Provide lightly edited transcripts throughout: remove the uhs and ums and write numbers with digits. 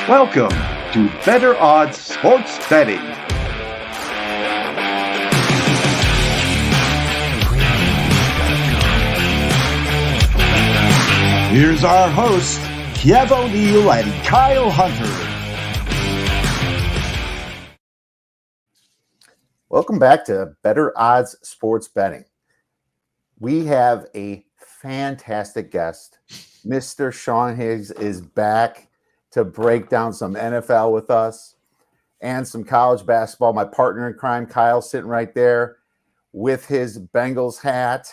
Welcome to Better Odds Sports Betting. Here's our hosts, Kev O'Neill and Kyle Hunter. Welcome back to Better Odds Sports Betting. We have a fantastic guest. Mr. Sean Higgs is back to break down some NFL with us and some college basketball. My partner in crime, Kyle, sitting right there with his Bengals hat.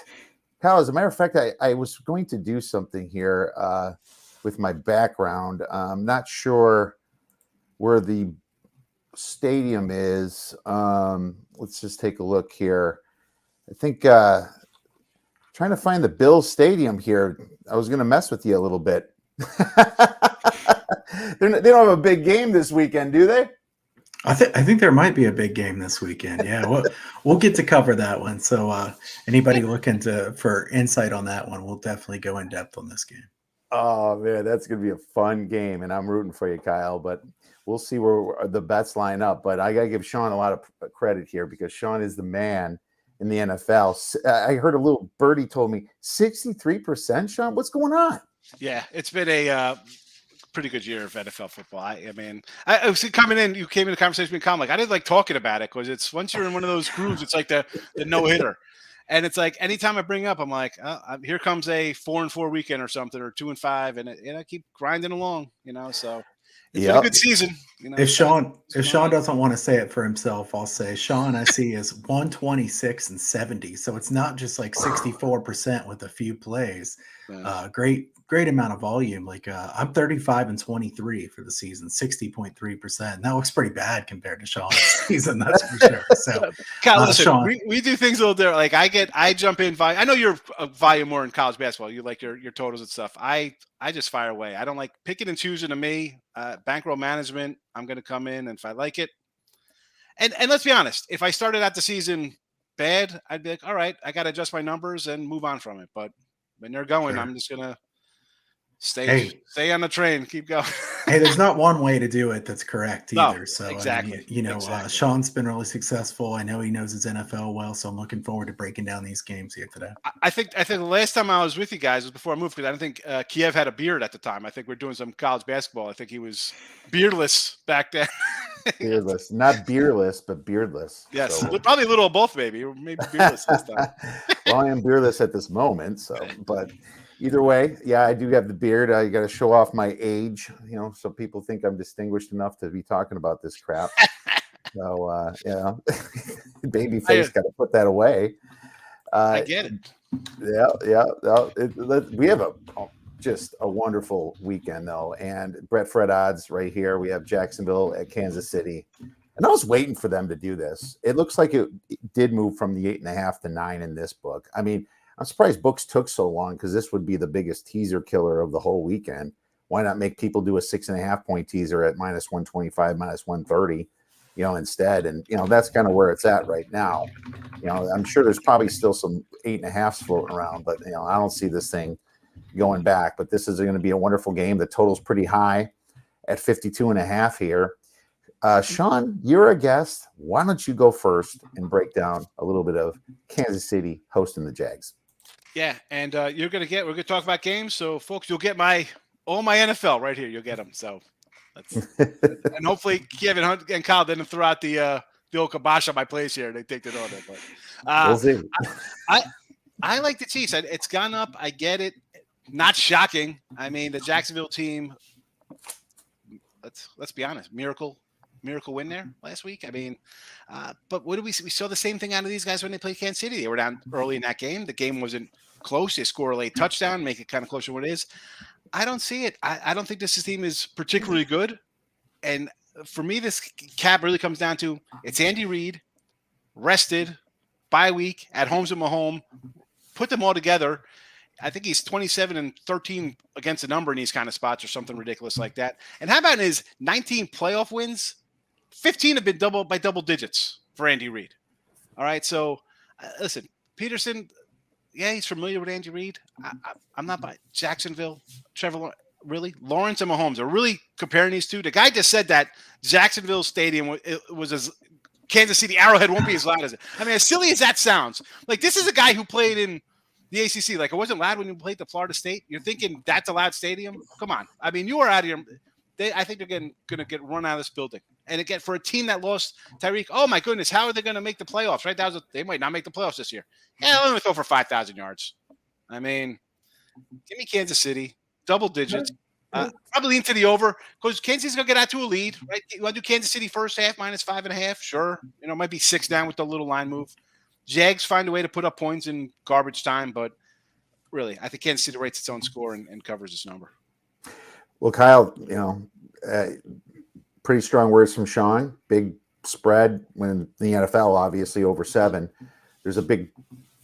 Kyle, as a matter of fact, I was going to do something here with my background. I'm not sure where the stadium is. Let's just take a look here. I think trying to find the Bills stadium here. I was going to mess with you a little bit. They don't have a big game this weekend, do they? I think there might be a big game this weekend. Yeah, we'll get to cover that one. So anybody looking for insight on that one, we'll definitely go in depth on this game. Oh man, that's going to be a fun game, and I'm rooting for you, Kyle. But we'll see where the bets line up. But I got to give Sean a lot of credit here because Sean is the man in the NFL. I heard a little birdie told me 63%. Sean, what's going on? Yeah, it's been a pretty good year of NFL football. I mean, I was coming in. You came in the conversation with Colin. Like I didn't like talking about it because it's once you're in one of those grooves, it's like the no hitter, and it's like anytime I bring up, I'm like, here comes a 4-4 weekend or something, or 2-5, and I keep grinding along, So it's been a good season. If Sean doesn't want to say it for himself, I'll say Sean I see is 126-70. So it's not just like 64% with a few plays. Great amount of volume. Like I'm 35-23 for the season, 60.3%. That looks pretty bad compared to Sean's season, that's for sure. So, Kyle, listen, Sean, we do things a little different. Like I jump in. I know you're a volume more in college basketball. You like your totals and stuff. I just fire away. I don't like picking and choosing. To me, bankroll management. I'm going to come in, and if I like it, and let's be honest, if I started out the season bad, I'd be like, all right, I got to adjust my numbers and move on from it. But when they're going, sure. I'm just gonna stay on the train, keep going. Hey, there's not one way to do it that's correct either. No, so exactly. I mean, exactly. Sean's been really successful. I know he knows his NFL well, so I'm looking forward to breaking down these games here today. I think the last time I was with you guys was before I moved, because I don't think Kiev had a beard at the time. I think we're doing some college basketball. I think he was beardless back then. Beardless, not beerless, but beardless. Yes, so. Probably a little of both, maybe, or maybe beardless this time. Well, I am beardless at this moment, but either way, yeah, I do have the beard. I got to show off my age, so people think I'm distinguished enough to be talking about this crap. So, baby face got to put that away. I get it. Yeah. We have just a wonderful weekend, though. And Fred odds right here. We have Jacksonville at Kansas City. And I was waiting for them to do this. It looks like it did move from the 8.5 to 9 in this book. I mean, I'm surprised books took so long because this would be the biggest teaser killer of the whole weekend. Why not make people do a 6.5 point teaser at -125, -130, instead? And, that's kind of where it's at right now. I'm sure there's probably still some 8.5s floating around, but, I don't see this thing going back. But this is going to be a wonderful game. The total's pretty high at 52.5 here. Sean, you're a guest. Why don't you go first and break down a little bit of Kansas City hosting the Jags? Yeah, and we're going to talk about games. So, folks, you'll get all my NFL right here. You'll get them. So, and hopefully Kevin Hunt and Kyle didn't throw out the old kibosh on my place here. They take it on there. But we'll see. I like the Chiefs. It's gone up. I get it. Not shocking. I mean, the Jacksonville team. Let's be honest. Miracle win there last week. I mean, but what did we see? We saw the same thing out of these guys when they played Kansas City. They were down early in that game. The game wasn't close. They score a late touchdown, make it kind of closer to what it is. I don't see it. I don't think this team is particularly good. And for me, this cap really comes down to it's Andy Reid, rested, bye week, at home's at Mahomes, put them all together. I think he's 27-13 against the number in these kind of spots or something ridiculous like that. And how about his 19 playoff wins? 15 have been double digits for Andy Reid. All right. So listen, Peterson, yeah, he's familiar with Andy Reid. I'm not by Jacksonville. Trevor Lawrence. really? Lawrence and Mahomes are really comparing these two. The guy just said that Jacksonville Stadium was as Kansas City Arrowhead won't be as loud as it. I mean, as silly as that sounds, like this is a guy who played in the ACC. Like it wasn't loud when you played the Florida State. You're thinking that's a loud stadium? Come on. I mean, you are out of your. I think they're going to get run out of this building. And again, for a team that lost Tyreek, oh my goodness, how are they going to make the playoffs? Right? They might not make the playoffs this year. Yeah, they'll only throw for 5,000 yards. I mean, give me Kansas City, double digits. Probably into the over because Kansas City's going to get out to a lead, right? You want to do Kansas City first half -5.5? Sure. It might be 6 down with the little line move. Jags find a way to put up points in garbage time, but really, I think Kansas City rates its own score and covers this number. Well, Kyle, pretty strong words from Sean. Big spread when the NFL, obviously, over 7. There's a big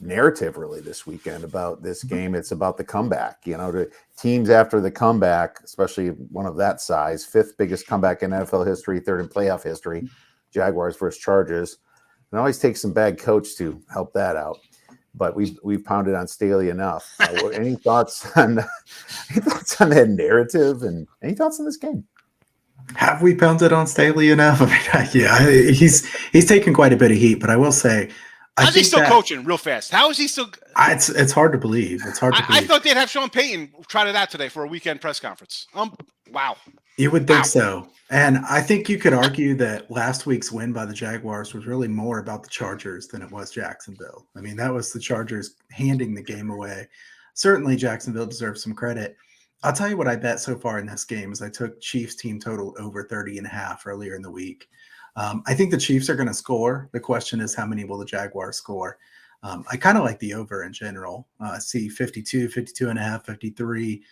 narrative really this weekend about this game. It's about the comeback. The teams after the comeback, especially one of that size, 5th biggest comeback in NFL history, 3rd in playoff history, Jaguars versus Chargers. It always takes some bad coach to help that out. But we've pounded on Staley enough. Any thoughts on that narrative, and any thoughts on this game? Have we pounded on Staley enough? I mean, yeah, he's taken quite a bit of heat, but I will say, how's he still coaching real fast? How is he still? It's hard to believe. It's hard to believe. I thought they'd have Sean Payton try it out today for a weekend press conference. Wow. You would think so. And I think you could argue that last week's win by the Jaguars was really more about the Chargers than it was Jacksonville. I mean, that was the Chargers handing the game away. Certainly Jacksonville deserves some credit. I'll tell you what I bet so far in this game is I took Chiefs team total over 30.5 earlier in the week. I think the Chiefs are going to score. The question is, how many will the Jaguars score? I kind of like the over in general. See 52, 52.5, 53.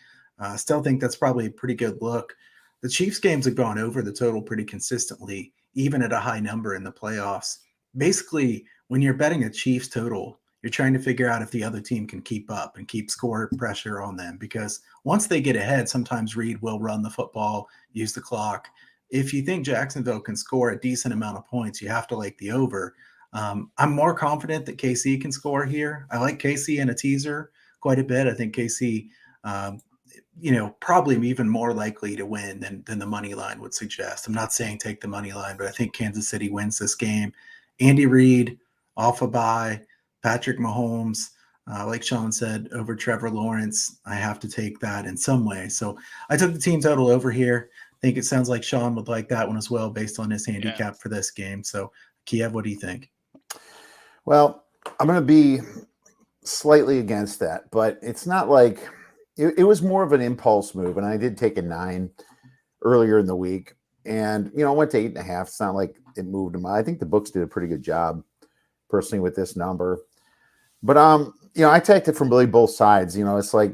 Still think that's probably a pretty good look. The Chiefs games have gone over the total pretty consistently, even at a high number in the playoffs. Basically, when you're betting a Chiefs total, you're trying to figure out if the other team can keep up and keep score pressure on them. Because once they get ahead, sometimes Reed will run the football, use the clock. If you think Jacksonville can score a decent amount of points, you have to like the over. I'm more confident that KC can score here. I like KC in a teaser quite a bit. I think KC, probably even more likely to win than the money line would suggest. I'm not saying take the money line, but I think Kansas City wins this game. Andy Reid, off a bye, Patrick Mahomes, like Sean said, over Trevor Lawrence. I have to take that in some way. So I took the team total over here. I think it sounds like Sean would like that one as well based on his handicap for this game. So Kiev, what do you think? Well, I'm going to be slightly against that, but it's not like it was more of an impulse move. And I did take a 9 earlier in the week and, I went to 8.5. It's not like it moved them. I think the books did a pretty good job personally with this number, but, I take it from really both sides. It's like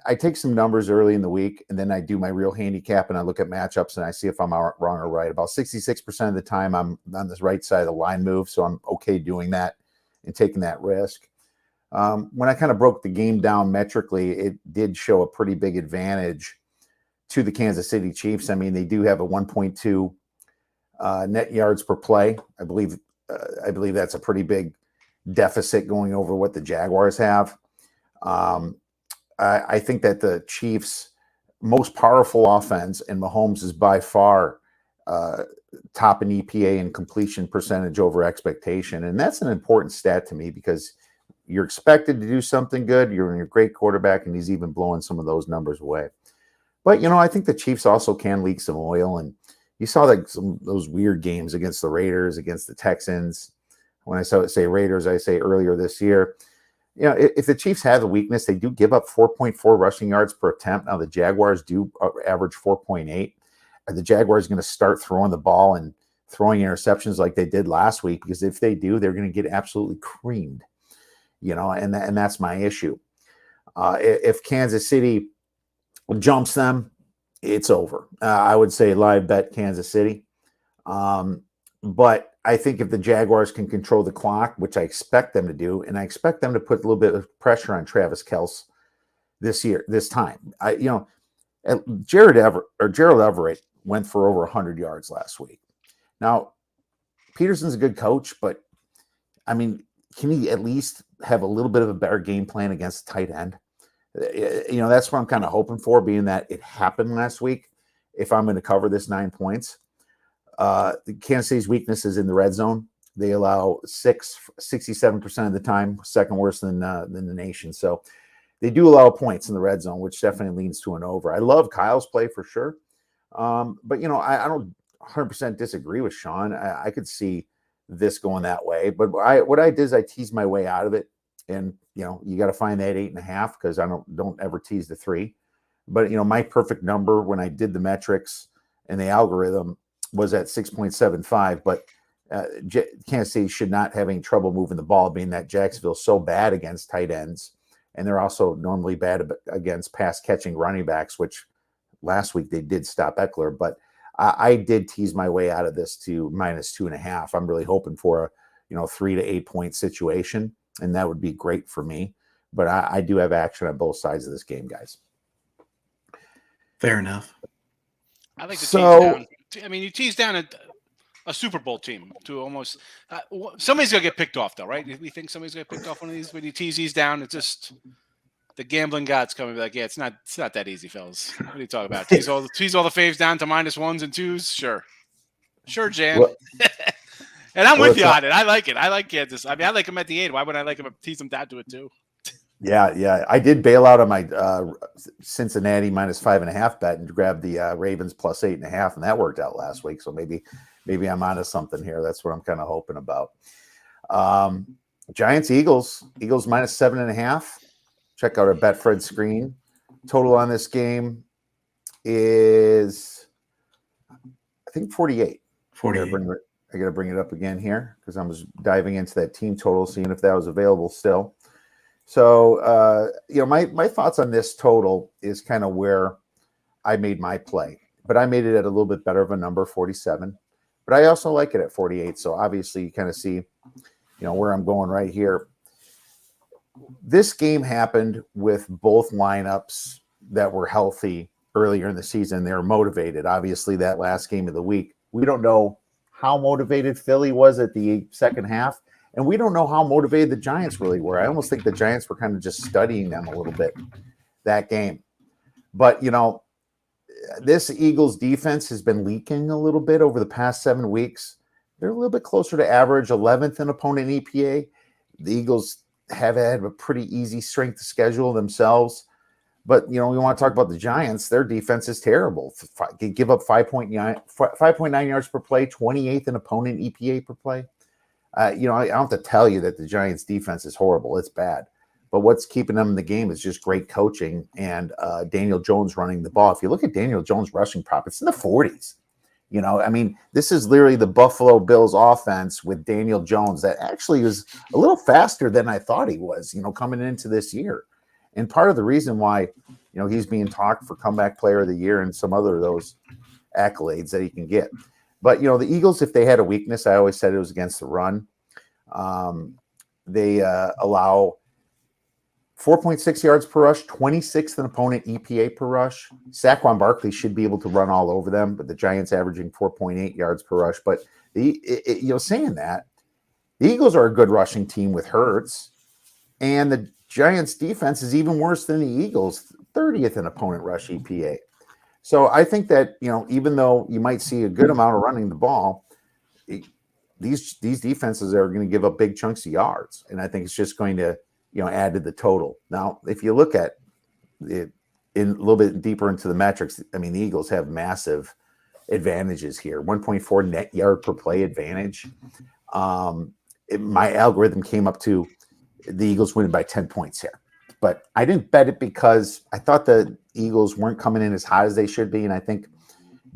I take some numbers early in the week and then I do my real handicap and I look at matchups and I see if I'm wrong or right. About 66% of the time I'm on this right side of the line move. So I'm okay doing that and taking that risk. When I kind of broke the game down metrically, it did show a pretty big advantage to the Kansas City Chiefs. I mean, they do have a 1.2 net yards per play. I believe that's a pretty big deficit going over what the Jaguars have. I think that the Chiefs' most powerful offense, and Mahomes is by far top in EPA and completion percentage over expectation. And that's an important stat to me because you're expected to do something good. You're a great quarterback, and he's even blowing some of those numbers away. But, I think the Chiefs also can leak some oil. And you saw those weird games against the Raiders, against the Texans. When I say Raiders, I say earlier this year. If the Chiefs have a weakness, they do give up 4.4 rushing yards per attempt. Now, the Jaguars do average 4.8. Are the Jaguars going to start throwing the ball and throwing interceptions like they did last week? Because if they do, they're going to get absolutely creamed. And that's my issue. If Kansas City jumps them, it's over. I would say live bet Kansas City. But I think if the Jaguars can control the clock, which I expect them to do, and I expect them to put a little bit of pressure on Travis Kelce this time. Gerald Everett went for over 100 yards last week. Now, Peterson's a good coach, but I mean, can he at least have a little bit of a better game plan against the tight end? That's what I'm kind of hoping for, being that it happened last week. If I'm going to cover this 9 points, the Kansas City's weakness is in the red zone. They allow 67% of the time, second worst in the nation. So they do allow points in the red zone, which definitely leans to an over. I love Kyle's play for sure. But, I don't 100% disagree with Sean. I could see this going that way. But what I did is I teased my way out of it. And, you got to find that 8.5 because I don't ever tease the 3. But, my perfect number when I did the metrics and the algorithm was at 6.75. But Kansas City should not have any trouble moving the ball, being that Jacksonville's so bad against tight ends. And they're also normally bad against pass catching running backs, which last week they did stop Eckler. But I did tease my way out of this to -2.5. I'm really hoping for a 3 to 8 point situation, and that would be great for me. But I do have action on both sides of this game, guys. Fair enough. I like to tease down. I mean, you tease down a Super Bowl team to almost somebody's gonna get picked off, though, right? We think somebody's gonna get picked off one of these. When you tease these down, it's just the gambling gods coming and be like, yeah, it's not that easy, fellas. What are you talking about? Tease all the faves down to -1s and 2s. Sure, Jan. Well, and I'm with you on it. I like it. I like Kansas. I mean, I like them at the 8. Why would I like them tease them down to it too? Yeah. I did bail out on my Cincinnati -5.5 bet and grab the Ravens +8.5, and that worked out last week. So maybe I'm onto something here. That's what I'm kind of hoping about. Giants Eagles -7.5. Check out our Betfred screen. Total on this game is, I think, 48. 48. I got to bring it up again here because I was diving into that team total, seeing if that was available still. So, my thoughts on this total is kind of where I made my play. But I made it at a little bit better of a number, 47. But I also like it at 48. So, obviously, you kind of see, where I'm going right here. This game happened with both lineups that were healthy earlier in the season. They were motivated. Obviously, that last game of the week, we don't know how motivated Philly was at the second half, and we don't know how motivated the Giants really were. I almost think the Giants were kind of just studying them a little bit that game. But, this Eagles defense has been leaking a little bit over the past 7 weeks. They're a little bit closer to average, 11th in opponent EPA. The Eagles have had a pretty easy strength of schedule themselves. But, we want to talk about the Giants. Their defense is terrible. They give up 5.9 yards per play, 28th in opponent EPA per play. I don't have to tell you that the Giants defense is horrible. It's bad. But what's keeping them in the game is just great coaching and Daniel Jones running the ball. If you look at Daniel Jones' rushing prop, it's in the 40s. This is literally the Buffalo Bills offense with Daniel Jones that actually was a little faster than I thought he was, coming into this year. And part of the reason why, he's being talked for comeback player of the year and some other of those accolades that he can get. But, the Eagles, if they had a weakness, I always said it was against the run. They allow 4.6 yards per rush, 26th in opponent EPA per rush. Saquon Barkley should be able to run all over them, but the Giants averaging 4.8 yards per rush. But saying that, the Eagles are a good rushing team with Hurts, and the Giants defense is even worse than the Eagles, 30th in opponent rush EPA. So I think that, even though you might see a good amount of running the ball, these defenses are going to give up big chunks of yards. And I think it's just going to, add to the total. Now, if you look at it in a little bit deeper into the metrics, the Eagles have massive advantages here. 1.4 net yard per play advantage. My algorithm came up to the Eagles winning by 10 points here. But I didn't bet it because I thought the Eagles weren't coming in as hot as they should be. And I think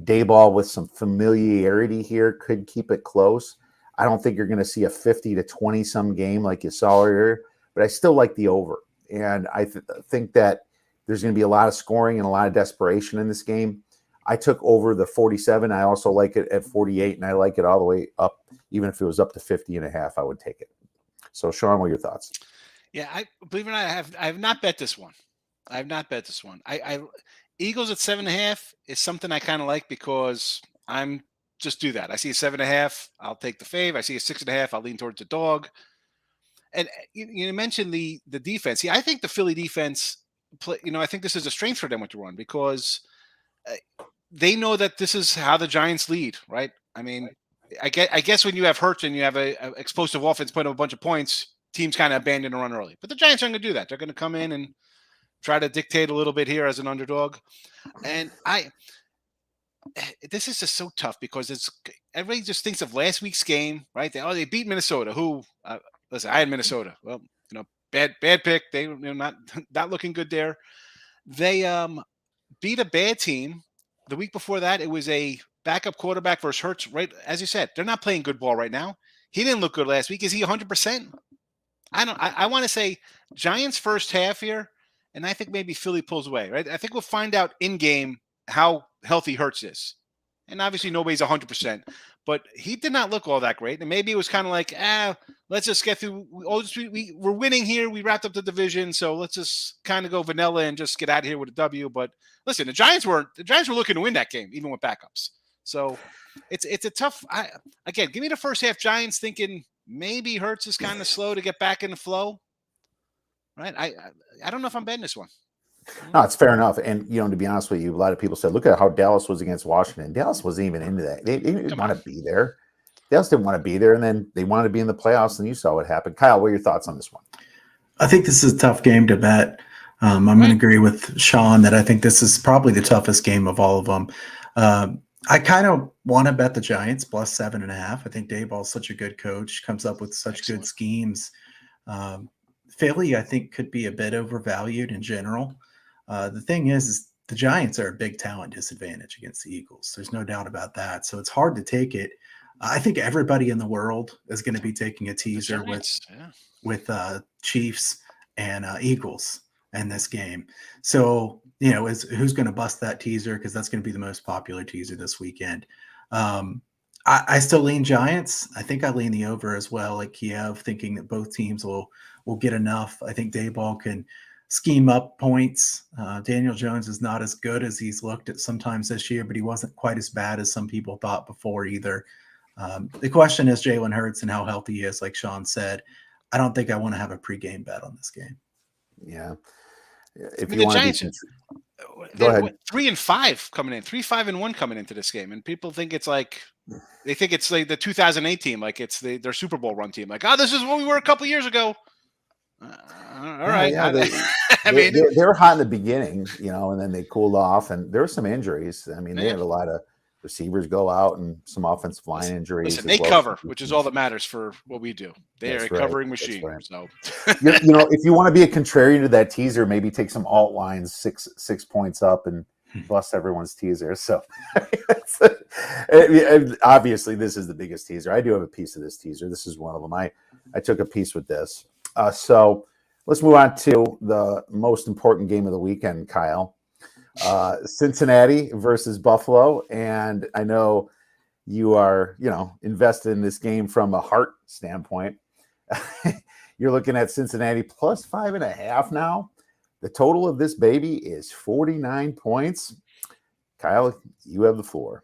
Dayball with some familiarity here could keep it close. I don't think you're going to see a 50 to 20 some game like you saw earlier, but I still like the over. And I think that there's going to be a lot of scoring and a lot of desperation in this game. I took over the 47. I also like it at 48, and I like it all the way up. Even if it was up to 50.5, I would take it. So, Sean, what are your thoughts? Yeah, I believe it or not, I have not bet this one. I Eagles at 7.5 is something I kind of like because I'm just do that. I see a 7.5, I'll take the fave. I see a 6.5, I'll lean towards the dog. And you mentioned the defense. Yeah, I think the Philly defense play. I think this is a strength for them with the run because they know that this is how the Giants lead, right? I mean, I guess when you have Hurts and you have a explosive offense putting up a bunch of points, teams kind of abandon the run early. But the Giants aren't going to do that. They're going to come in and try to dictate a little bit here as an underdog. And this is just so tough because everybody just thinks of last week's game, right? They beat Minnesota. Who? Listen, I had Minnesota. Well, bad pick. They not looking good there. They beat a bad team. The week before that, it was a backup quarterback versus Hurts. Right, as you said, they're not playing good ball right now. He didn't look good last week. Is he 100%? I want to say Giants first half here, and I think maybe Philly pulls away. Right, I think we'll find out in game how healthy Hurts is, and obviously nobody's 100%. But he did not look all that great, and maybe it was kind of like, let's just get through. We're winning here. We wrapped up the division, so let's just kind of go vanilla and just get out of here with a W. But listen, the Giants were looking to win that game, even with backups. So it's a tough. Again, give me the first half Giants thinking maybe Hurts is kind of slow to get back in the flow. Right? I don't know if I'm betting this one. No, it's fair enough. And, to be honest with you, a lot of people said, look at how Dallas was against Washington. Dallas wasn't even into that. They didn't want to be there. Dallas didn't want to be there. And then they wanted to be in the playoffs, and you saw what happened. Kyle, what are your thoughts on this one? I think this is a tough game to bet. I'm going to agree with Sean that I think this is probably the toughest game of all of them. I kind of want to bet the Giants plus 7.5. I think Daboll's such a good coach, comes up with such good schemes. Philly, I think, could be a bit overvalued in general. The thing is the Giants are a big talent disadvantage against the Eagles. There's no doubt about that. So it's hard to take it. I think everybody in the world is going to be taking a teaser with Chiefs and Eagles in this game. So, who's going to bust that teaser? Because that's going to be the most popular teaser this weekend. I still lean Giants. I think I lean the over as well, like Kiev, thinking that both teams will get enough. I think Daboll can scheme up points. Daniel Jones is not as good as he's looked at sometimes this year, but he wasn't quite as bad as some people thought before either. The question is Jalen Hurts and how healthy he is, like Sean said. I don't think I want to have a pregame bet on this game. Yeah. If you want the Giants, go ahead. 3-5 coming in, 3-5-1 coming into this game, and people think it's like they think it's like the 2008 team, like it's their Super Bowl run team. Like, this is what we were a couple years ago. All right. Yeah, they were hot in the beginning, and then they cooled off, and there were some injuries. I mean, they had a lot of receivers go out and some offensive line injuries. Listen, they cover, which is all that matters for what we do. They are a covering machine. Right. So, if you want to be a contrarian to that teaser, maybe take some alt lines 6 points up and bust everyone's teaser. So, obviously, this is the biggest teaser. I do have a piece of this teaser. This is one of them. I took a piece with this. So let's move on to the most important game of the weekend, Kyle. Cincinnati versus Buffalo. And I know you are, invested in this game from a heart standpoint. You're looking at Cincinnati plus 5.5 now. The total of this baby is 49 points. Kyle, you have the floor.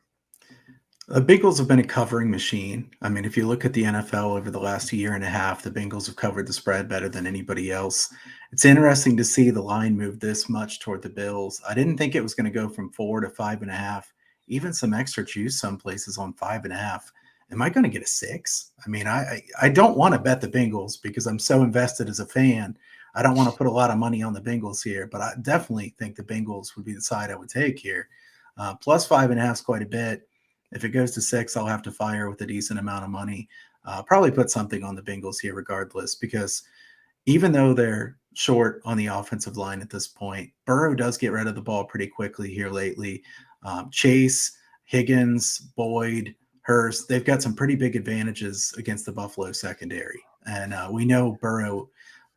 The Bengals have been a covering machine. I mean, if you look at the NFL over the last year and a half, the Bengals have covered the spread better than anybody else. It's interesting to see the line move this much toward the Bills. I didn't think it was going to go from 4 to 5.5, even some extra juice some places on 5.5. Am I going to get a 6? I mean, I don't want to bet the Bengals because I'm so invested as a fan. I don't want to put a lot of money on the Bengals here, but I definitely think the Bengals would be the side I would take here. Plus 5.5 is quite a bit. If it goes to 6, I'll have to fire with a decent amount of money. Probably put something on the Bengals here regardless, because even though they're short on the offensive line at this point, Burrow does get rid of the ball pretty quickly here lately. Chase, Higgins, Boyd, Hurst, they've got some pretty big advantages against the Buffalo secondary. And we know Burrow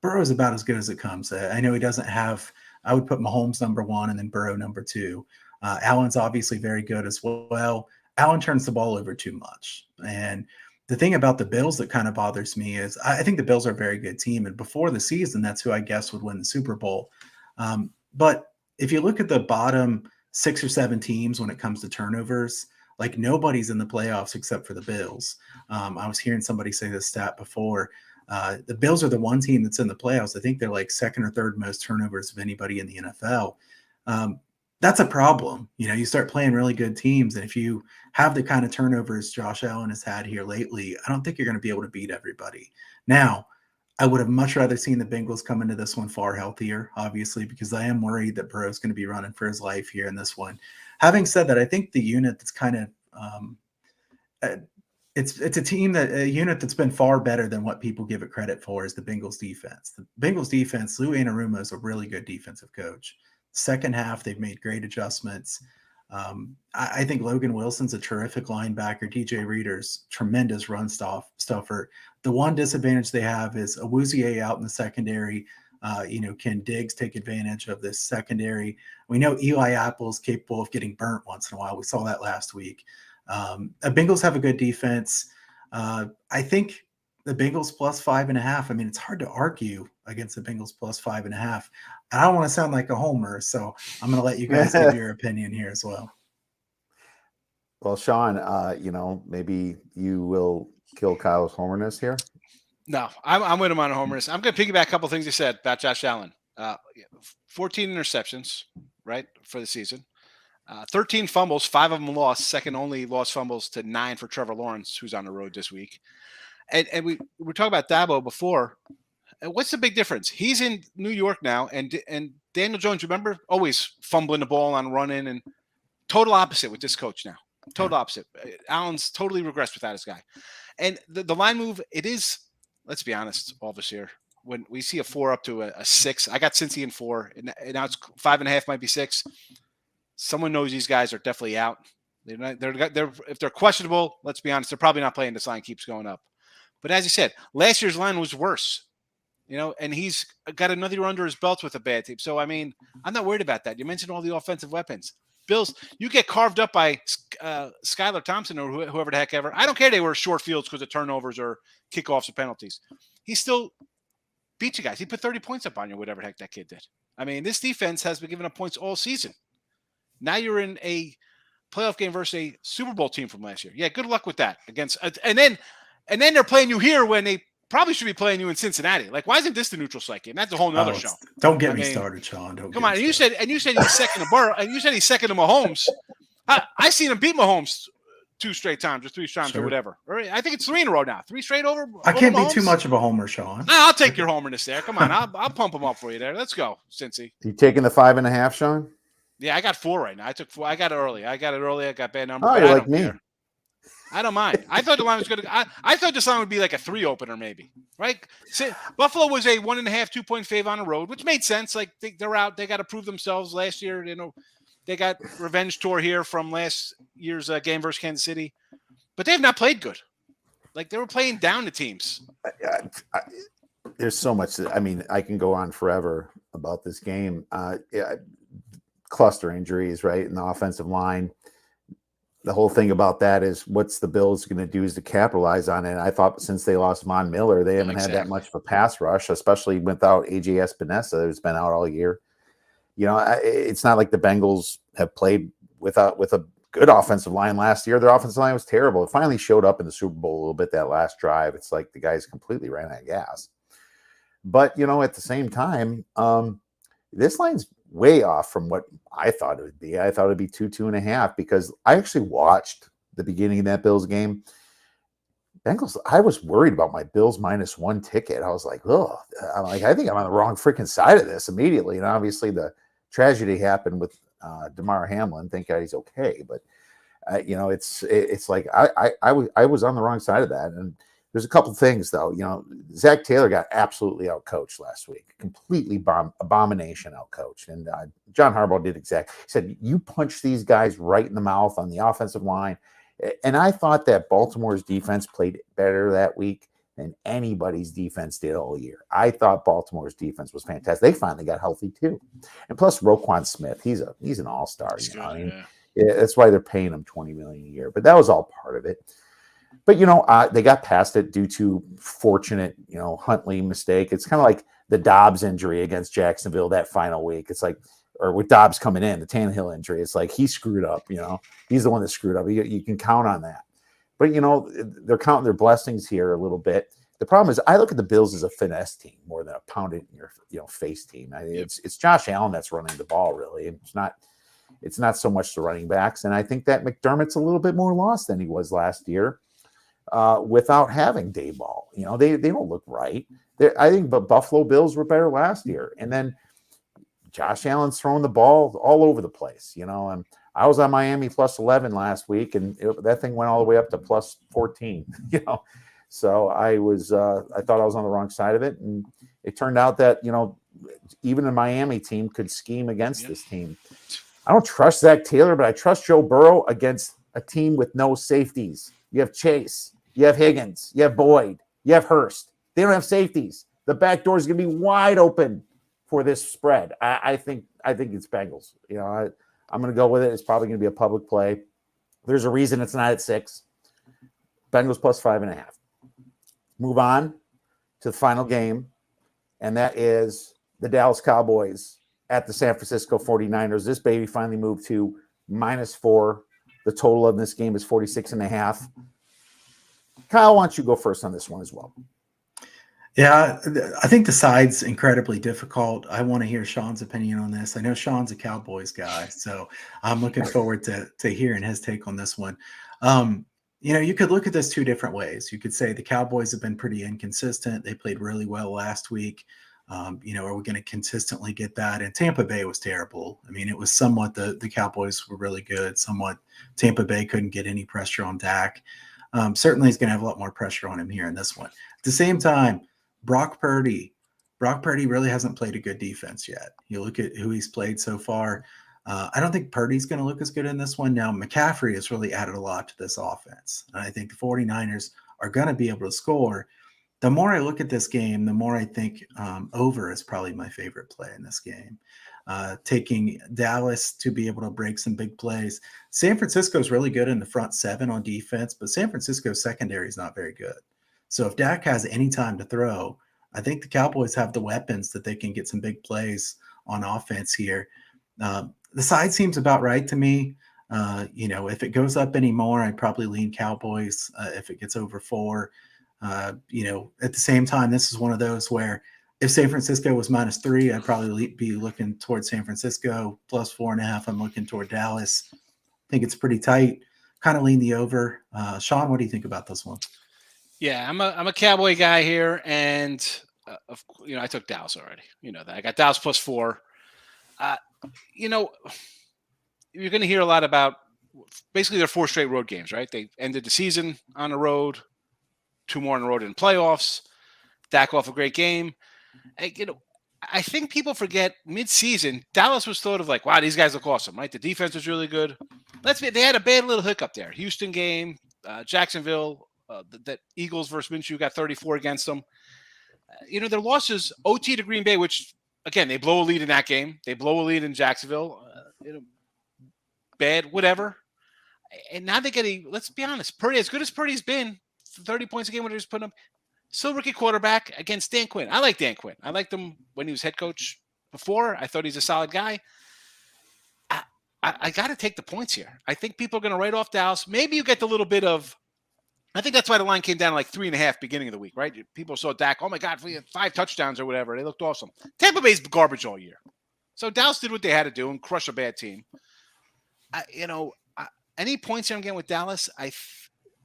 is about as good as it comes. I know he doesn't have – I would put Mahomes number 1 and then Burrow number 2. Allen's obviously very good as well. Allen turns the ball over too much. And the thing about the Bills that kind of bothers me is I think the Bills are a very good team. And before the season, that's who I guess would win the Super Bowl. But if you look at the bottom 6 or 7 teams when it comes to turnovers, like nobody's in the playoffs except for the Bills. I was hearing somebody say this stat before. The Bills are the one team that's in the playoffs. I think they're like second or third most turnovers of anybody in the NFL. That's a problem. You start playing really good teams, and if you have the kind of turnovers Josh Allen has had here lately, I don't think you're going to be able to beat everybody. Now, I would have much rather seen the Bengals come into this one far healthier, obviously, because I am worried that Burrow's going to be running for his life here in this one. Having said that, I think the unit that's kind of it's a unit that's been far better than what people give it credit for is the Bengals defense. The Bengals defense, Lou Anarumo is a really good defensive coach. Second half, they've made great adjustments. I think Logan Wilson's a terrific linebacker. DJ Reader's tremendous run stuffer. The one disadvantage they have is Awuzie out in the secondary. Can Diggs take advantage of this secondary? We know Eli Apple's capable of getting burnt once in a while. We saw that last week. The Bengals have a good defense. I think the Bengals plus 5.5. I mean, it's hard to argue against the Bengals plus 5.5. I don't want to sound like a homer, so I'm going to let you guys give your opinion here as well. Well, Sean, maybe you will kill Kyle's homerness here. No, I'm with him on a homerness. I'm going to piggyback a couple things you said about Josh Allen. 14 interceptions, right, for the season. 13 fumbles, 5 of them lost. Second only lost fumbles to 9 for Trevor Lawrence, who's on the road this week. And we were talking about Dabo before. What's the big difference? He's in New York now, and Daniel Jones, remember, always fumbling the ball on running, and total opposite with this coach now. Total opposite. Allen's totally regressed without his guy. And the line move, it is, let's be honest, all of us here, when we see a 4 up to a 6, I got Cincy in 4, and now it's 5.5, might be 6. Someone knows these guys are definitely out. They're if they're questionable, let's be honest, they're probably not playing. This line keeps going up. But as you said, last year's line was worse, and he's got another year under his belt with a bad team. So, I mean, I'm not worried about that. You mentioned all the offensive weapons. Bills, you get carved up by Skylar Thompson or whoever the heck ever. I don't care they were short fields because of turnovers or kickoffs or penalties. He still beat you guys. He put 30 points up on you, whatever the heck that kid did. I mean, this defense has been giving up points all season. Now you're in a playoff game versus a Super Bowl team from last year. Yeah, good luck with that. And then they're playing you here when they probably should be playing you in Cincinnati. Like, why isn't this the neutral site game? That's a whole nother show. Don't get me started, Sean. Come on. And you said he's second to Burrow, and you said he's second to Mahomes. I seen him beat Mahomes 2 straight times or 3 times or whatever. Or I think it's 3 in a row now. 3 straight over. I can't be too much of a homer, Sean. I'll take your homerness there. Come on. I'll pump him up for you there. Let's go, Cincy. You taking the 5.5, Sean? Yeah, I got 4 right now. I took 4. I got it early. I got bad number. Oh, you're like me. Care. I don't mind. I thought the line was going to. I thought this line would be like a 3 opener, maybe. Right? Buffalo was a 1.5, 2-point fave on the road, which made sense. Like they're out. They got to prove themselves. Last year, they got revenge tour here from last year's game versus Kansas City, but they've not played good. Like they were playing down the teams. There's so much. I mean, I can go on forever about this game. Cluster injuries, right, in the offensive line. The whole thing about that is what's the Bills going to do is to capitalize on it. And I thought since they lost Von Miller, they haven't had that much of a pass rush, especially without AJ Espinosa, who's been out all year. It's not like the Bengals have played with a good offensive line last year. Their offensive line was terrible. It finally showed up in the Super Bowl a little bit that last drive. It's like the guys completely ran out of gas. But, at the same time, this line's way off from what I thought it would be. I thought it'd be 2.5 because I actually watched the beginning of that Bills game. Bengals, I was worried about my Bills -1 ticket. I was like, oh, I think I'm on the wrong freaking side of this immediately. And obviously the tragedy happened with Damar Hamlin. Thank God he's okay. But, it's like I was on the wrong side of that. And there's a couple things, though. Zach Taylor got absolutely outcoached last week. Completely abomination outcoached. And John Harbaugh did exactly. He said, you punch these guys right in the mouth on the offensive line. And I thought that Baltimore's defense played better that week than anybody's defense did all year. I thought Baltimore's defense was fantastic. They finally got healthy, too. And plus, Roquan Smith, he's an all-star. That's why they're paying him $20 million a year. But that was all part of it. But, they got past it due to fortunate, Huntley mistake. It's kind of like the Dobbs injury against Jacksonville that final week. It's like, or with Dobbs coming in, the Tannehill injury. It's like he screwed up, He's the one that screwed up. You can count on that. But, they're counting their blessings here a little bit. The problem is I look at the Bills as a finesse team more than a pound it in your face team. It's Josh Allen that's running the ball, really. It's not so much the running backs. And I think that McDermott's a little bit more lost than he was last year without having Dayball. They don't look right. I think the Buffalo Bills were better last year. And then Josh Allen's throwing the ball all over the place, and I was on Miami plus 11 last week, and that thing went all the way up to plus 14, So I thought I was on the wrong side of it. And it turned out that, even a Miami team could scheme against this team. I don't trust Zach Taylor, but I trust Joe Burrow against a team with no safeties. You have Chase, you have Higgins, you have Boyd, you have Hurst. They don't have safeties. The back door is going to be wide open for this spread. I think it's Bengals. I'm going to go with it. It's probably going to be a public play. There's a reason it's not at 6. Bengals plus 5.5. Move on to the final game, and that is the Dallas Cowboys at the San Francisco 49ers. This baby finally moved to -4. The total of this game is 46.5. Kyle, why don't you go first on this one as well? Yeah, I think the side's incredibly difficult. I want to hear Sean's opinion on this. I know Sean's a Cowboys guy, so I'm looking forward to hearing his take on this one. You could look at this two different ways. You could say the Cowboys have been pretty inconsistent. They played really well last week. Are we going to consistently get that? And Tampa Bay was terrible. I mean, it was somewhat the Cowboys were really good. Somewhat Tampa Bay couldn't get any pressure on Dak. Certainly he's going to have a lot more pressure on him here in this one. At the same time, Brock Purdy really hasn't played a good defense yet. You look at who he's played so far. I don't think Purdy's going to look as good in this one. Now, McCaffrey has really added a lot to this offense. And I think the 49ers are going to be able to score. The more I look at this game, the more I think over is probably my favorite play in this game. Taking Dallas to be able to break some big plays. San Francisco is really good in the front 7 on defense, but San Francisco's secondary is not very good. So if Dak has any time to throw, I think the Cowboys have the weapons that they can get some big plays on offense here. The side seems about right to me. If it goes up anymore, I'd probably lean Cowboys if it gets over 4. At the same time, this is one of those where if San Francisco was -3, I'd probably be looking towards San Francisco. Plus 4.5, I'm looking toward Dallas. I think it's pretty tight. Kind of lean the over. Sean, what do you think about this one? Yeah, I'm a Cowboy guy here, and I took Dallas already. That I got Dallas plus 4. You're going to hear a lot about basically their 4 straight road games, right? They ended the season on the road, 2 more on the road in playoffs. Dak off a great game. I think people forget mid-season, Dallas was thought of like, wow, these guys look awesome, right? The defense was really good. They had a bad little hiccup there. Houston game, Jacksonville. That Eagles versus Minshew got 34 against them. Their losses, OT to Green Bay, which, again, they blow a lead in that game. They blow a lead in Jacksonville. Bad, whatever. And now they get let's be honest, Purdy, as good as Purdy's been, 30 points a game when he was putting up, still rookie quarterback against Dan Quinn. I like Dan Quinn. I liked him when he was head coach before. I thought he's a solid guy. I got to take the points here. I think people are going to write off Dallas. Maybe you get the little bit of, I think that's why the line came down to like 3.5 beginning of the week, right? People saw Dak, oh my God, 5 touchdowns or whatever. They looked awesome. Tampa Bay's garbage all year. So Dallas did what they had to do and crush a bad team. Any points here I'm getting with Dallas,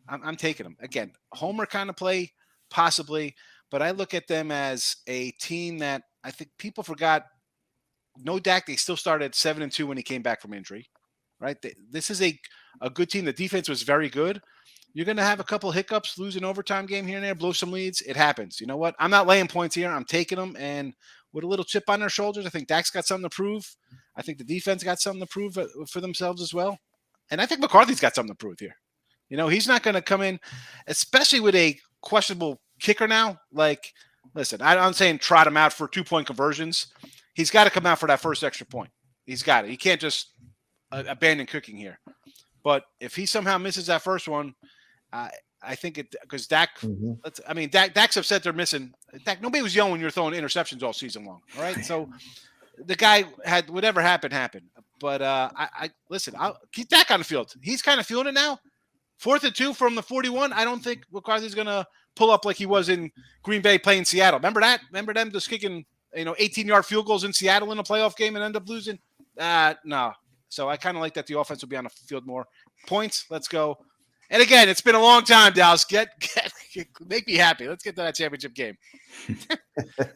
I'm taking them. Again, homer kind of play, possibly, but I look at them as a team that I think people forgot. No Dak, they still started at 7-2 when he came back from injury, right? This is a good team. The defense was very good. You're going to have a couple hiccups, lose an overtime game here and there, blow some leads. It happens. You know what? I'm not laying points here. I'm taking them, and with a little chip on their shoulders, I think Dak's got something to prove. I think the defense got something to prove for themselves as well. And I think McCarthy's got something to prove here. He's not going to come in, especially with a questionable kicker now. Like, listen, I'm saying trot him out for 2-point conversions. He's got to come out for that first extra point. He's got it. He can't just abandon cooking here. But if he somehow misses that first one, I think it because Dak. Dak's upset they're missing. Dak, nobody was yelling when you're throwing interceptions all season long. All right, so the guy had whatever happened. But I listen. I'll keep Dak on the field. He's kind of feeling it now. 4th and 2 from the 41. I don't think McCarthy's going to pull up like he was in Green Bay playing Seattle. Remember that? Remember them just kicking 18-yard field goals in Seattle in a playoff game and end up losing? No. So I kind of like that the offense will be on the field more. Points, let's go. And again, it's been a long time, Dallas. Make me happy. Let's get to that championship game.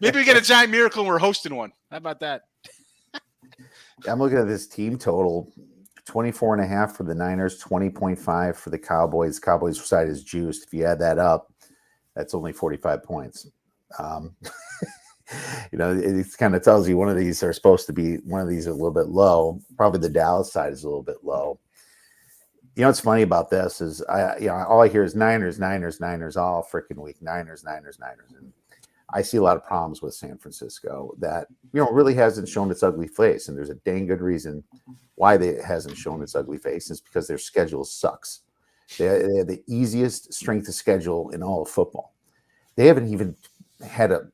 Maybe we get a giant miracle and we're hosting one. How about that? I'm looking at this team total, 24.5 for the Niners, 20.5 for the Cowboys. Cowboys side is juiced. If you add that up, that's only 45 points. It kind of tells you one of these are supposed to be, one of these are a little bit low. Probably the Dallas side is a little bit low. What's funny about this is all I hear is Niners all freaking week. Niners. And I see a lot of problems with San Francisco that, really hasn't shown its ugly face. And there's a dang good reason why it hasn't shown its ugly face. Is because their schedule sucks. They have the easiest strength of schedule in all of football. They haven't even had a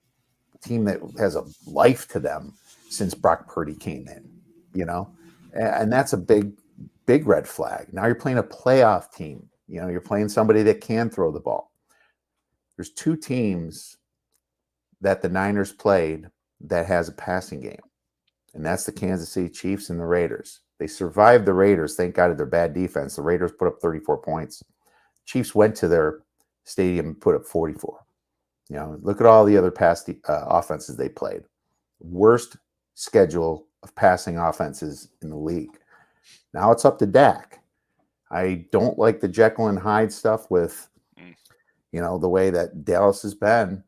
team that has a life to them since Brock Purdy came in, and that's a big red flag. Now you're playing a playoff team. You're playing somebody that can throw the ball. There's two teams that the Niners played that has a passing game, and that's the Kansas City Chiefs and the Raiders. They survived the Raiders, thank God, of their bad defense. The Raiders put up 34 points. Chiefs went to their stadium and put up 44. Look at all the other past offenses they played. Worst schedule of passing offenses in the league. Now it's up to Dak. I don't like the Jekyll and Hyde stuff with, the way that Dallas has been,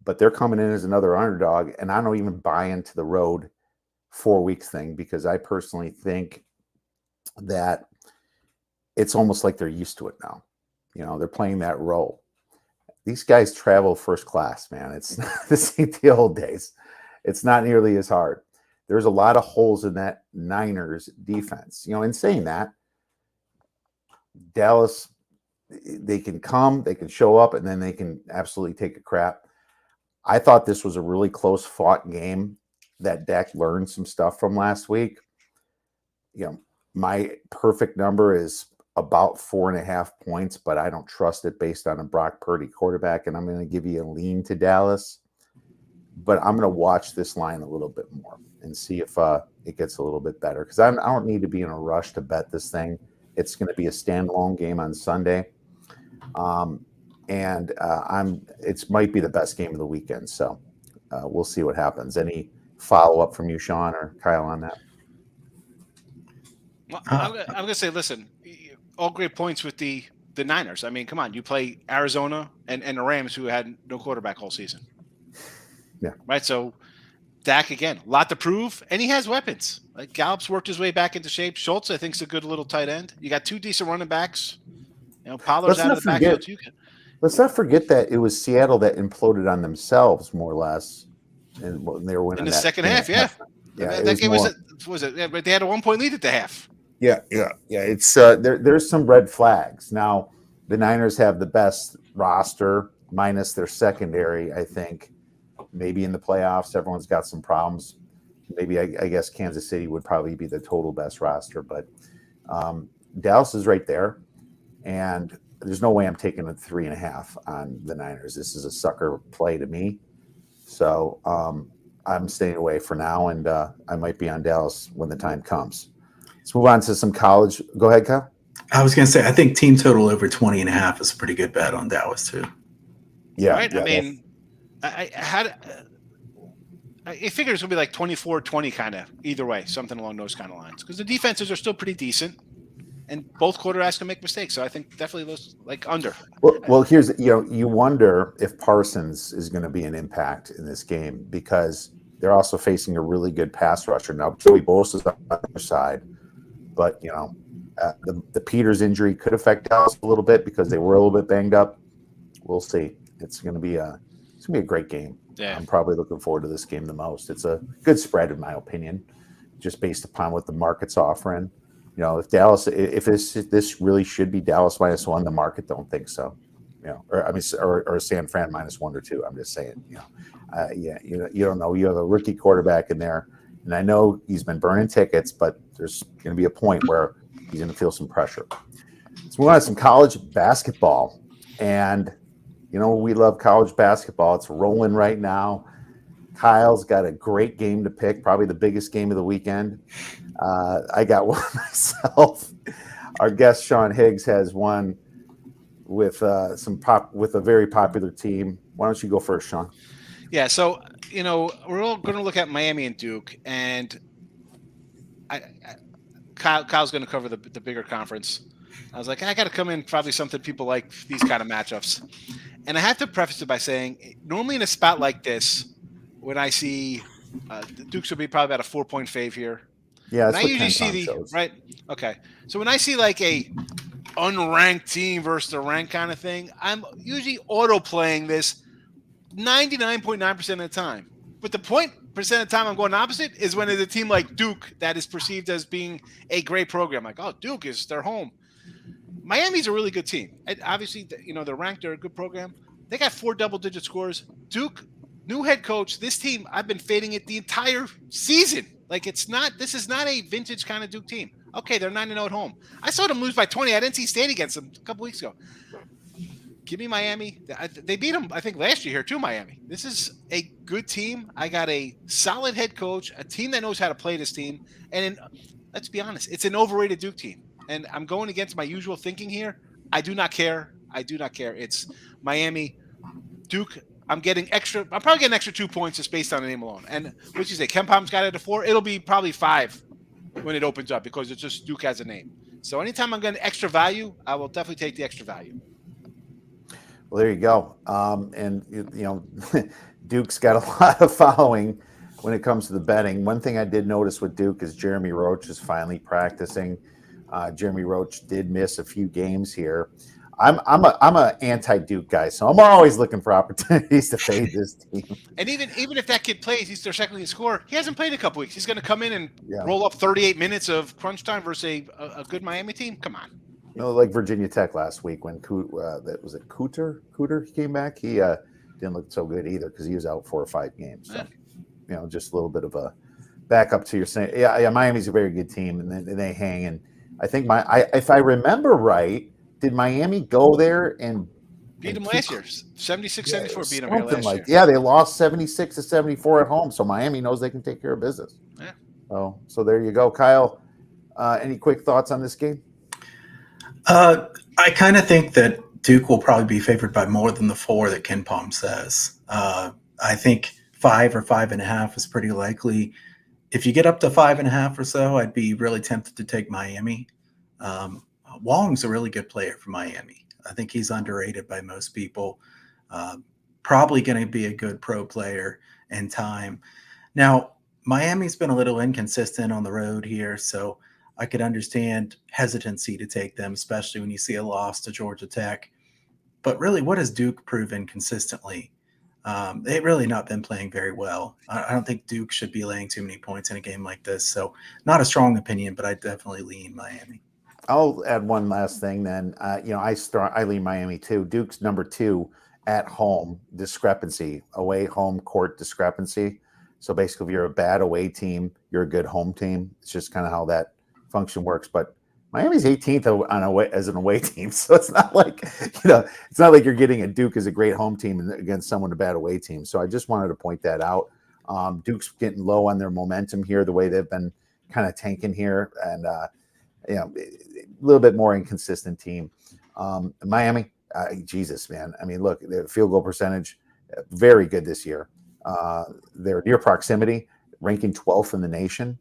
but they're coming in as another underdog, and I don't even buy into the road 4 weeks thing because I personally think that it's almost like they're used to it now. They're playing that role. These guys travel first class, man. It's not this ain't the old days. It's not nearly as hard. There's a lot of holes in that Niners defense. In saying that, Dallas, they can come, they can show up, and then they can absolutely take a crap. I thought this was a really close fought game that Dak learned some stuff from last week. My perfect number is about 4.5 points, but I don't trust it based on a Brock Purdy quarterback, and I'm going to give you a lean to Dallas. But I'm going to watch this line a little bit more and see if it gets a little bit better, because I don't need to be in a rush to bet this thing. It's going to be a standalone game on Sunday, and it might be the best game of the weekend. So we'll see what happens. Any follow-up from you, Sean or Kyle, on that? Well, I'm going to say, listen, all great points with the Niners. I mean, come on, you play Arizona and the Rams, who had no quarterback all season. Yeah. Right. So Dak, again, a lot to prove, and he has weapons. Like Gallup's worked his way back into shape. Schultz, I think, is a good little tight end. You got two decent running backs. Pollard's out of the backfield too. Let's not forget that it was Seattle that imploded on themselves, more or less, and they were winning in the second half. Yeah, that game was it? Yeah, they had a 1-point lead at the half. Yeah. It's there's some red flags. Now, the Niners have the best roster minus their secondary, I think. Maybe in the playoffs, everyone's got some problems. Maybe I guess Kansas City would probably be the total best roster, but Dallas is right there, and there's no way I'm taking a 3.5 on the Niners. This is a sucker play to me, so I'm staying away for now, and I might be on Dallas when the time comes. Let's move on to some college. Go ahead, Kyle. I was going to say, I think team total over 20.5 is a pretty good bet on Dallas too. Yeah. Right? Yeah, I mean, I figured it's going to be like 24-20 kind of either way, something along those kind of lines, because the defenses are still pretty decent and both quarterbacks can make mistakes. So I think definitely those like under. Well, here's, you wonder if Parsons is going to be an impact in this game, because they're also facing a really good pass rusher. Now, Joey Bosa's on the other side, but the Peters injury could affect Dallas a little bit because they were a little bit banged up. We'll see. It's going to be a great game. Yeah. I'm probably looking forward to this game the most. It's a good spread, in my opinion, just based upon what the market's offering. If this really should be Dallas -1, the market don't think so. Or San Fran -1 or 2. I'm just saying. You don't know. You have a rookie quarterback in there, and I know he's been burning tickets, but there's going to be a point where he's going to feel some pressure. Let's move on to some college basketball, and You know, we love college basketball. It's rolling right now. Kyle's got a great game to pick, probably the biggest game of the weekend. I got one myself. Our guest Sean Higgs has one with with a very popular team. Why don't you go first, Sean? Yeah, so we're all going to look at Miami and Duke, and Kyle's going to cover the bigger conference. I was like, I got to come in probably something people like these kind of matchups, and I have to preface it by saying, normally in a spot like this, when I see the Dukes will be probably about a 4-point fave here. Yeah, that's I what usually see the shows. Right. Okay, so when I see like a unranked team versus the ranked kind of thing, I'm usually auto playing this 99.9% of the time. But the 0.% of the time I'm going opposite is when it's a team like Duke that is perceived as being a great program. Like, oh, Duke is their home. Miami's a really good team. And obviously, they're ranked. They're a good program. They got 4 double-digit scores. Duke, new head coach. This team, I've been fading it the entire season. Like, this is not a vintage kind of Duke team. Okay, they're 9-0 at home. I saw them lose by 20 at NC State against them a couple weeks ago. Give me Miami. They beat them, I think, last year here too, Miami. This is a good team. I got a solid head coach, a team that knows how to play this team. And let's be honest, it's an overrated Duke team. And I'm going against my usual thinking here. I do not care. It's Miami. Duke, I'm probably getting extra 2 points just based on the name alone. And what you say, Ken Palm's got it at 4. It'll be probably 5 when it opens up because it's just Duke has a name. So anytime I'm getting extra value, I will definitely take the extra value. Well, there you go. Duke's got a lot of following when it comes to the betting. One thing I did notice with Duke is Jeremy Roach is finally practicing. Jeremy Roach did miss a few games here. I'm a anti-Duke guy, so I'm always looking for opportunities to fade this team. And even if that kid plays, he's their second leading scorer. He hasn't played in a couple weeks. He's going to come in and roll up 38 minutes of crunch time versus a good Miami team. Come on. Like Virginia Tech last week when Cooter he came back. He didn't look so good either because he was out 4 or 5 games. So, just a little bit of a backup to your saying. Yeah, Miami's a very good team, and they hang. And I think if I remember right, did Miami go there and beat them last year? 76-74 beat them here last year. Yeah, they lost 76-74 at home. So Miami knows they can take care of business. Yeah. So there you go, Kyle. Any quick thoughts on this game? I kind of think that Duke will probably be favored by more than the 4 that Ken Palm says. I think 5 or 5.5 is pretty likely. If you get up to 5.5 or so, I'd be really tempted to take Miami. Wong's a really good player for Miami. I think he's underrated by most people. Probably going to be a good pro player in time. Now, Miami's been a little inconsistent on the road here, so I could understand hesitancy to take them, especially when you see a loss to Georgia Tech. But really, what has Duke proven consistently? They've really not been playing very well. I don't think Duke should be laying too many points in a game like this. So not a strong opinion, but I definitely lean Miami. I'll add one last thing then. I lean Miami too. Duke's number 2 at home discrepancy, away home court discrepancy. So basically, if you're a bad away team, you're a good home team. It's just kind of how that function works. But Miami's 18th as an away team, so it's not like it's not like you're getting a Duke as a great home team against someone a bad away team. So I just wanted to point that out. Duke's getting low on their momentum here, the way they've been kind of tanking here, and a little bit more inconsistent team. Miami, Jesus, man. I mean, look, their field goal percentage very good this year. Their near proximity ranking 12th in the nation.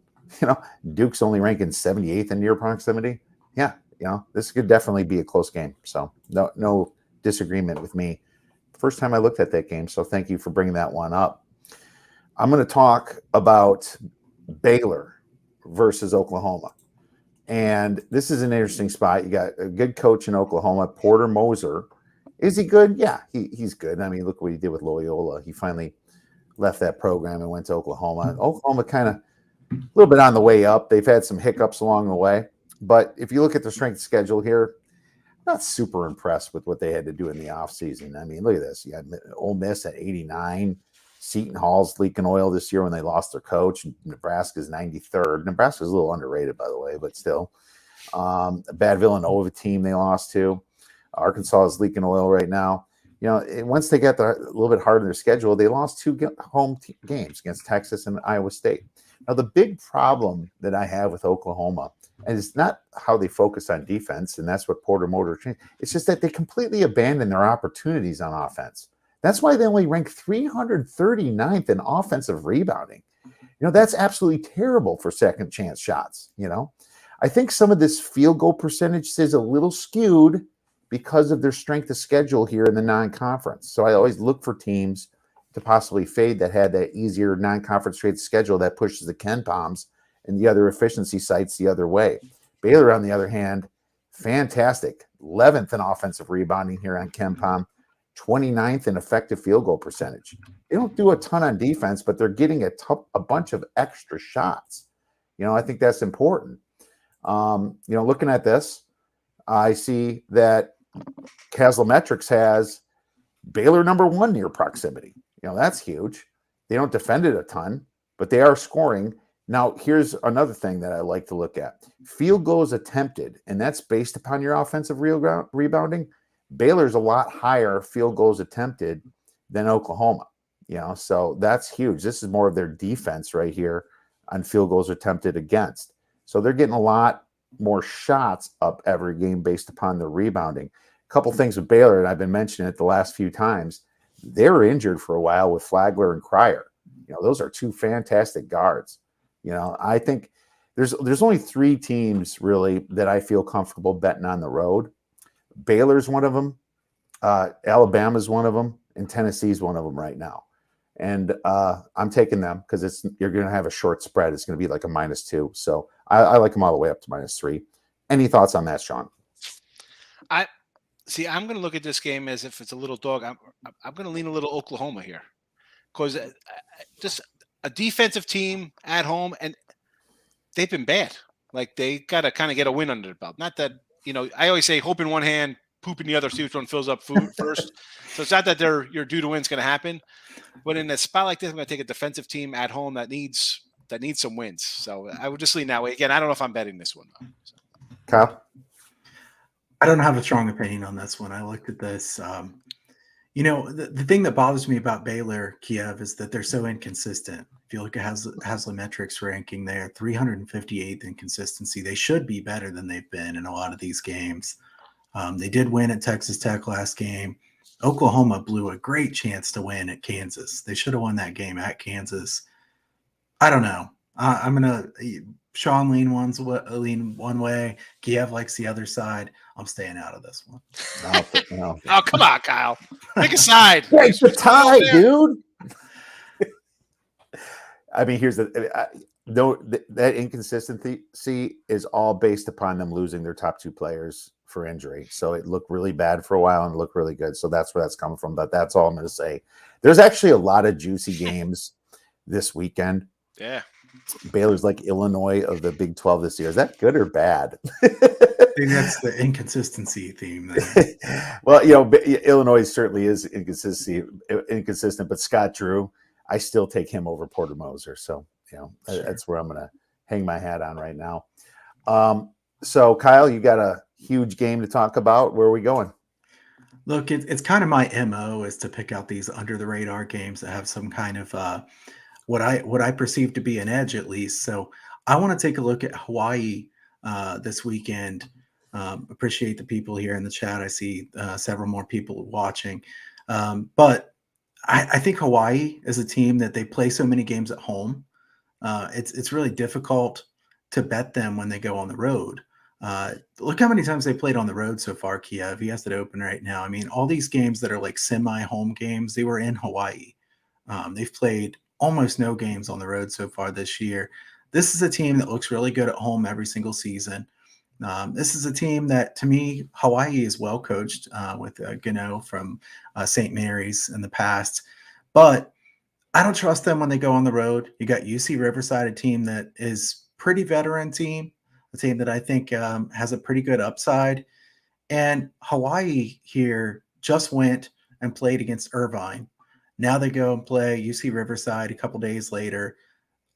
Duke's only ranking 78th in near proximity. Yeah, this could definitely be a close game. So no disagreement with me. First time I looked at that game, so thank you for bringing that one up. I'm going to talk about Baylor versus Oklahoma. And this is an interesting spot. You got a good coach in Oklahoma, Porter Moser. Is he good? Yeah, he's good. I mean, look what he did with Loyola. He finally left that program and went to Oklahoma. Oklahoma kind of a little bit on the way up. They've had some hiccups along the way. But if you look at the strength schedule here, not super impressed with what they had to do in the offseason. I mean, look at this. You got Ole Miss at 89. Seton Hall's leaking oil this year when they lost their coach. Nebraska's 93rd. Nebraska's a little underrated, by the way, but still. A bad Villanova team they lost to. Arkansas is leaking oil right now. once they got a little bit harder in their schedule, they lost two home games against Texas and Iowa State. Now, the big problem that I have with Oklahoma, and it's not how they focus on defense, and that's what Porter Motor changed. It's just that they completely abandon their opportunities on offense. That's why they only rank 339th in offensive rebounding. That's absolutely terrible for second chance shots. I think some of this field goal percentage is a little skewed because of their strength of schedule here in the non-conference. So I always look for teams to possibly fade that had that easier non-conference straight schedule that pushes the Ken Palms and the other efficiency sites the other way. Baylor, on the other hand, fantastic. 11th in offensive rebounding here on Ken Palm, 29th in effective field goal percentage. They don't do a ton on defense, but they're getting a bunch of extra shots. I think that's important. Looking at this, I see that Caslometrics has Baylor number 1 near proximity. That's huge. They don't defend it a ton, but they are scoring. Now, here's another thing that I like to look at. Field goals attempted, and that's based upon your offensive rebounding. Baylor's a lot higher field goals attempted than Oklahoma. So that's huge. This is more of their defense right here on field goals attempted against. So they're getting a lot more shots up every game based upon their rebounding. A couple things with Baylor, and I've been mentioning it the last few times. They were injured for a while with Flagler and Cryer. Those are two fantastic guards. I think there's only 3 teams really that I feel comfortable betting on the road. Baylor's one of them, Alabama's one of them, and Tennessee's one of them right now. And I'm taking them because you're going to have a short spread. It's going to be like a -2. So I like them all the way up to -3. Any thoughts on that, Sean? I'm going to look at this game as if it's a little dog. I'm going to lean a little Oklahoma here because just a defensive team at home, and they've been bad. Like they got to kind of get a win under the belt. Not that, I always say hope in one hand, poop in the other, see which one fills up food first. So it's not that your due to win's going to happen, but in a spot like this, I'm going to take a defensive team at home that needs some wins. So I would just lean that way. Again, I don't know if I'm betting this one though. So. Kyle? I don't have a strong opinion on this one. I looked at this. The thing that bothers me about Baylor, Kiev, is that they're so inconsistent. If you look at Haslametrics ranking, they're 358th in consistency. They should be better than they've been in a lot of these games. They did win at Texas Tech last game. Oklahoma blew a great chance to win at Kansas. They should have won that game at Kansas. I don't know. I'm going to Sean lean one way. Kiev likes the other side. I'm staying out of this one. No. Oh, come on, Kyle. Pick a side. It's the tie, dude. I mean, here's that inconsistency is all based upon them losing their top 2 players for injury. So it looked really bad for a while and looked really good. So that's where that's coming from. But that's all I'm going to say. There's actually a lot of juicy games this weekend. Yeah. Baylor's like Illinois of the Big 12 this year. Is that good or bad? I think that's the inconsistency theme. Well, Illinois certainly is inconsistent, but Scott Drew, I still take him over Porter Moser. So, Sure. That's where I'm going to hang my hat on right now. So, Kyle, you got a huge game to talk about. Where are we going? Look, it's kind of my MO is to pick out these under the radar games that have some kind of what I perceive to be an edge at least. So I want to take a look at Hawaii this weekend. Appreciate the people here in the chat. I see several more people watching. But I think Hawaii is a team that they play so many games at home. It's really difficult to bet them when they go on the road. Look how many times they played on the road so far, Kiev. He has it open right now. I mean, all these games that are like semi-home games, they were in Hawaii. They've played almost no games on the road so far this year. This is a team that looks really good at home every single season. This is a team that, to me, Hawaii is well coached with Gano from St. Mary's in the past. But I don't trust them when they go on the road. You got UC Riverside, a team that is pretty veteran team, a team that I think has a pretty good upside. And Hawaii here just went and played against Irvine. Now they go and play UC Riverside a couple days later.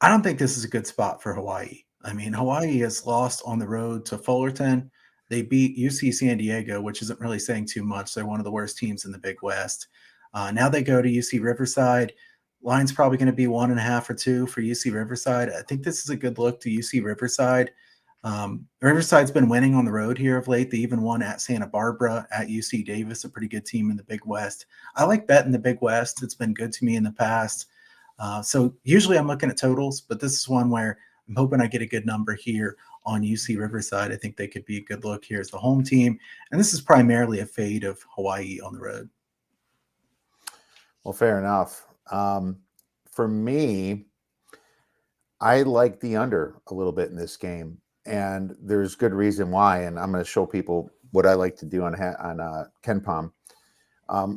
I don't think this is a good spot for Hawaii. I mean, Hawaii has lost on the road to Fullerton They beat UC San Diego, which isn't really saying too much. They're one of the worst teams in the Big West. Now they go to UC Riverside. Line's probably going to be 1.5 or 2 for UC Riverside. I think this is a good look to UC Riverside. Riverside's been winning on the road here of late. They even won at Santa Barbara, at UC Davis, a pretty good team in the Big West. I like betting the Big West. It's been good to me in the past. So usually I'm looking at totals, but this is one where I'm hoping I get a good number here on UC Riverside. I think they could be a good look here as the home team. And this is primarily a fade of Hawaii on the road. Well, fair enough. For me, I like the under a little bit in this game, and there's good reason why. And I'm going to show people what I like to do on KenPom.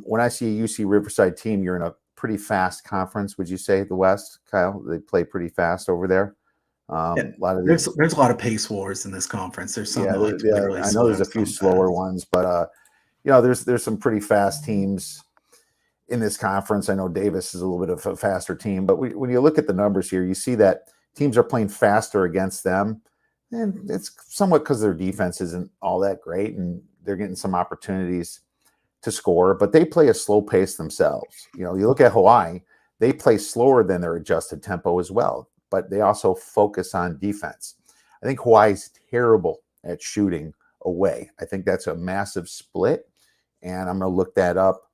When I see a UC Riverside team, you're in a pretty fast conference. Would you say the West, Kyle? They play pretty fast over there. Yeah, A lot of there's a lot of pace wars in this conference. There's some I know there's a few slower ones, but there's some pretty fast teams in this conference. I know Davis is a little bit of a faster team, but when you look at the numbers here, you see that teams are playing faster against them, and it's somewhat because their defense isn't all that great, and they're getting some opportunities to score, but they play a slow pace themselves. You look at Hawaii, they play slower than their adjusted tempo as well, but they also focus on defense. I think Hawaii's terrible at shooting away. I think that's a massive split, and I'm going to look that up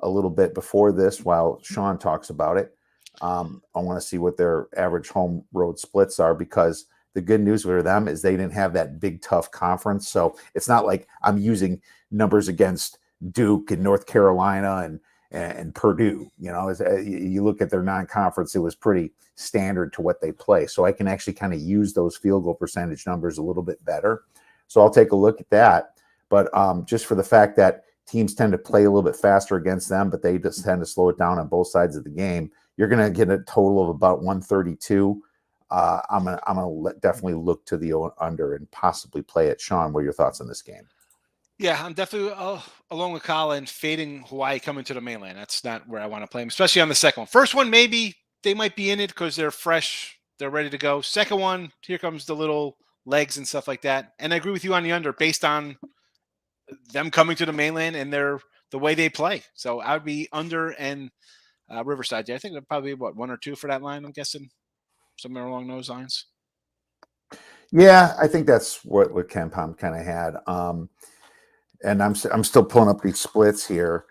a little bit before this while Sean talks about it. I want to see what their average home road splits are, because the good news for them is they didn't have that big, tough conference. So it's not like I'm using numbers against Duke and North Carolina and Purdue. You look at their non-conference, it was pretty standard to what they play. So I can actually kind of use those field goal percentage numbers a little bit better. So I'll take a look at that. But just for the fact that teams tend to play a little bit faster against them, but they just tend to slow it down on both sides of the game, you're going to get a total of about 132. I'm going to definitely look to the under and possibly play it. Sean, what are your thoughts on this game? Yeah, I'm definitely along with Colin, fading Hawaii coming to the mainland. That's not where I want to play them, especially on the second one. First one, maybe they might be in it because they're fresh, they're ready to go. Second one, here comes the little legs and stuff like that. And I agree with you on the under based on them coming to the mainland and the way they play. So I would be under and Riverside. I think they're probably 1 or 2 for that line. I'm guessing somewhere along those lines. Yeah, I think that's what KenPom kind of had. And I'm still pulling up these splits here.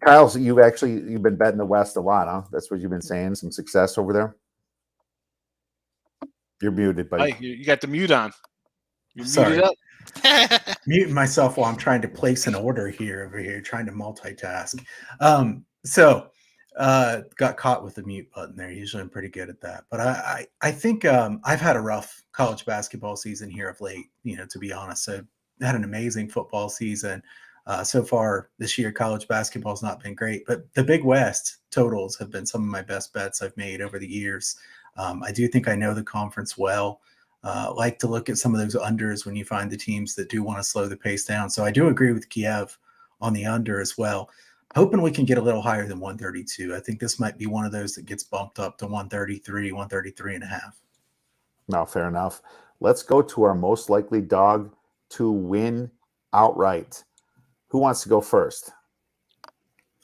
Kyle, so you've been betting the West a lot, huh? That's what you've been saying. Some success over there. You're muted, buddy. You got the mute on. You're Sorry. muted up. Muting myself while I'm trying to place an order over here, trying to multitask. Got caught with the mute button there. Usually I'm pretty good at that. But I think I've had a rough college basketball season here of late, to be honest. So had an amazing football season. So far this year, college basketball has not been great, but the Big West totals have been some of my best bets I've made over the years. I do think I know the conference well. Like to look at some of those unders when you find the teams that do want to slow the pace down. So I do agree with Kiev on the under as well. Hoping we can get a little higher than 132. I think this might be one of those that gets bumped up to 133, 133 and a half. No, fair enough. Let's go to our most likely dog to win outright. Who wants to go first?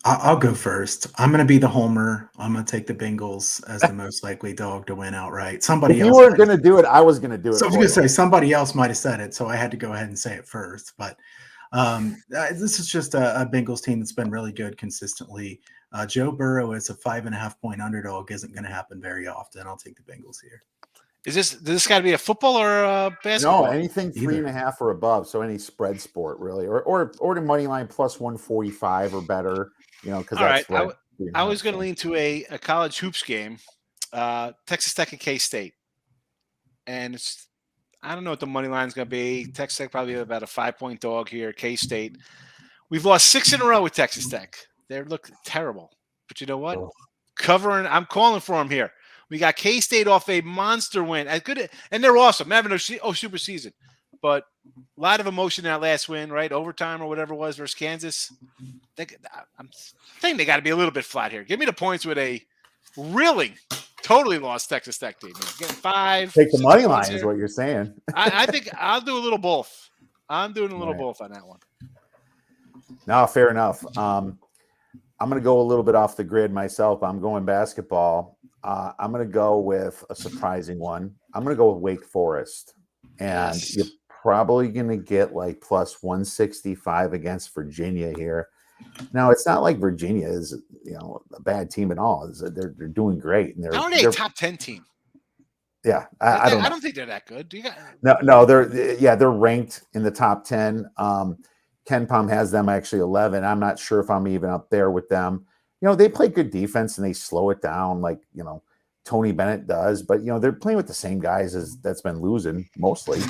I'll go first. I'm going to be the homer. I'm going to take the Bengals as the most likely dog to win outright. Somebody else. You weren't going to do it. I was going to do it. So I was going to say somebody else might have said it, so I had to go ahead and say it first. But this is just a Bengals team that's been really good consistently. Joe Burrow is a 5.5-point underdog. Isn't going to happen very often. I'll take the Bengals here. Does this got to be a football or a basketball? No, anything 3.5 or above. So any spread sport really, or the money line plus 145 or better. Because that's right. I was going to lean to a college hoops game, Texas Tech and K-State, and I don't know what the money line is going to be. Texas Tech probably about a 5-point dog here. K-State, we've lost 6 in a row with Texas Tech. They look terrible, but you know what? Covering, I'm calling for them here. We got K-State off a monster win. As good, and they're awesome. They're having a super season. But a lot of emotion in that last win, right? Overtime or whatever it was versus Kansas. I'm thinking they got to be a little bit flat here. Give me the points with a really totally lost Texas Tech team. Getting 5. Take the money line is what you're saying. I think I'll do a little both. I'm doing a little Right. both on that one. No, fair enough. I'm going to go a little bit off the grid myself. I'm going basketball. I'm going to go with a surprising one. I'm going to go with Wake Forest. And Yes. you're probably going to get like plus 165 against Virginia here. Now, it's not like Virginia is, a bad team at all. They're doing great. And How are they a top 10 team? Yeah, I don't know. I don't think they're that good. Do you got? No, they're ranked in the top 10. Ken Pom has them actually 11. I'm not sure if I'm even up there with them. They play good defense and they slow it down like, Tony Bennett does, but they're playing with the same guys that's been losing mostly,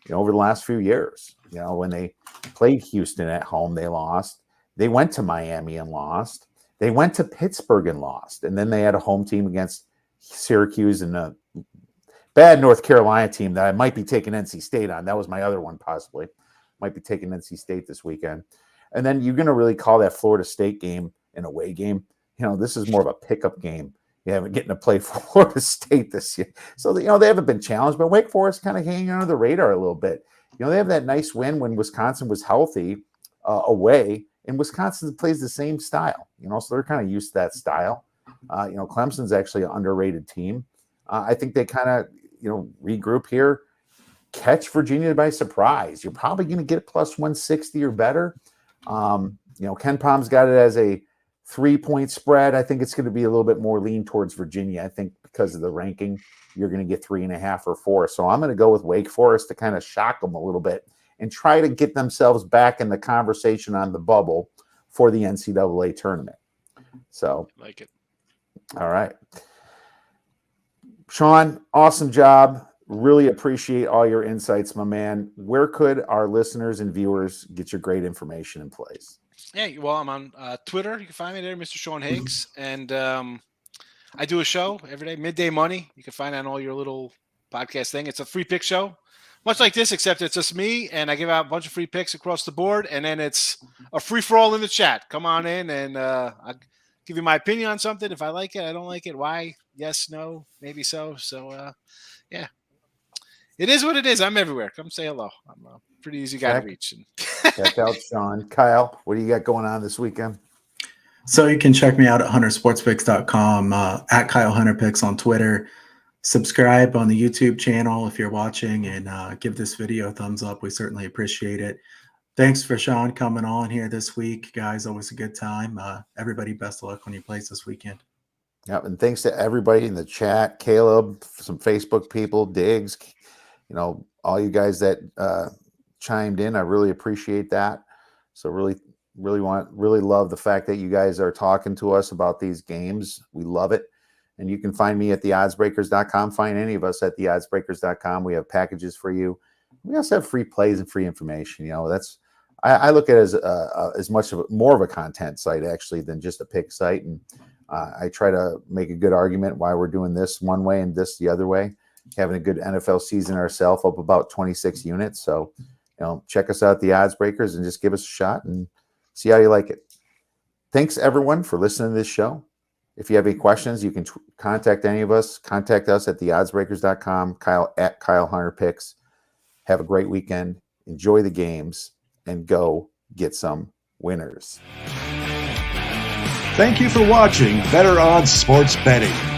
over the last few years. When they played Houston at home, they lost. They went to Miami and lost. They went to Pittsburgh and lost. And then they had a home team against Syracuse and a bad North Carolina team that I might be taking NC State on. That was my other one, possibly. Might be taking NC State this weekend. And then you're going to really call that Florida State game an away game. This is more of a pickup game. You haven't getting to play Florida State this year. So, they haven't been challenged, but Wake Forest kind of hanging under the radar a little bit. They have that nice win when Wisconsin was healthy away, and Wisconsin plays the same style, so they're kind of used to that style. Clemson's actually an underrated team. I think they kind of, regroup here, catch Virginia by surprise. You're probably going to get plus 160 or better. Ken Pom's got it as a 3-point spread. I think it's going to be a little bit more lean towards Virginia. I think because of the ranking, you're going to get 3.5 or 4. So I'm going to go with Wake Forest to kind of shock them a little bit and try to get themselves back in the conversation on the bubble for the NCAA tournament. So Like it. All right. Sean, awesome job. Really appreciate all your insights, my man. Where could our listeners and viewers get your great information in place? Yeah, well, I'm on Twitter. You can find me there, Mr. Sean Higgs. And I do a show every day, Midday Money. You can find it on all your little podcast thing. It's a free pick show, much like this, except it's just me, and I give out a bunch of free picks across the board, and then it's a free-for-all in the chat. Come on in, and I'll give you my opinion on something. If I like it, I don't like it. Why? Yes, no, maybe so. So, yeah. It is what it is. I'm everywhere. Come say hello. I'm a pretty easy guy to reach. Check out Sean. Kyle, what do you got going on this weekend? So you can check me out at huntersportspicks.com, at Kyle Hunter Picks on Twitter. Subscribe on the YouTube channel if you're watching, and give this video a thumbs up. We certainly appreciate it. Thanks for Sean coming on here this week, guys. Always a good time. Everybody, best of luck when you plays this weekend. Yep, and thanks to everybody in the chat, Caleb, some Facebook people, Diggs, all you guys that chimed in. I really appreciate that. So really love the fact that you guys are talking to us about these games. We love it. And you can find me at theoddsbreakers.com. Find any of us at theoddsbreakers.com. We have packages for you. We also have free plays and free information. I look at it as much of more of a content site actually than just a pick site. And I try to make a good argument why we're doing this one way and this the other way. Having a good NFL season ourselves, up about 26 units. So, check us out, the Odds Breakers, and just give us a shot and see how you like it. Thanks, everyone, for listening to this show. If you have any questions, you can contact any of us. Contact us at theoddsbreakers.com, Kyle at Kyle Hunter Picks. Have a great weekend. Enjoy the games, and go get some winners. Thank you for watching Better Odds Sports Betting.